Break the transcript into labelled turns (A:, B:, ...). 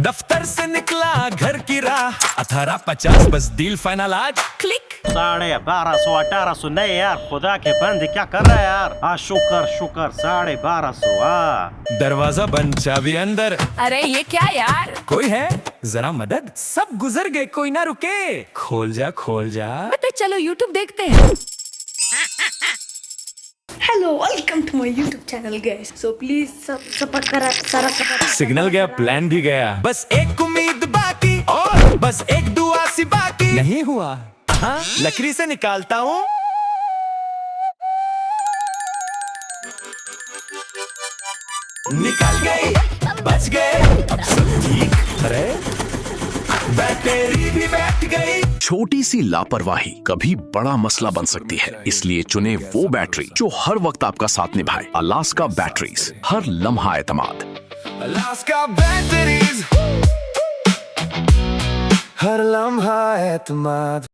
A: दफ्तर से निकला घर की राह 1850 बस डील फाइनल आज क्लिक
B: 1250 1800 नहीं यार, खुदा के बंदे क्या कर रहा है यार। हाँ शुक्र शुक्र 1250। हाँ
A: दरवाजा बंद चाबी अंदर।
C: अरे ये क्या यार।
A: कोई है जरा मदद, सब गुजर गए कोई ना रुके। खोल जा
C: तो चलो YouTube देखते हैं।
D: Hello, welcome to my YouTube channel, guys. So please support करा सारा support।
A: सिग्नल गया, प्लान भी गया, बस एक उम्मीद बाकी और बस एक दुआ सी बाकी। नहीं हुआ हाँ, लकड़ी से निकालता हूँ। निकल गई, बच गए, अब सब ठीक। अरे बैटरी भी बैठ गई।
E: छोटी सी लापरवाही कभी बड़ा मसला बन सकती है, इसलिए चुने वो बैटरी जो हर वक्त आपका साथ निभाए। अलास्का बैटरीज, हर लम्हा एतमाद।
A: Alaska Batteries, हर लम्हा एतमाद।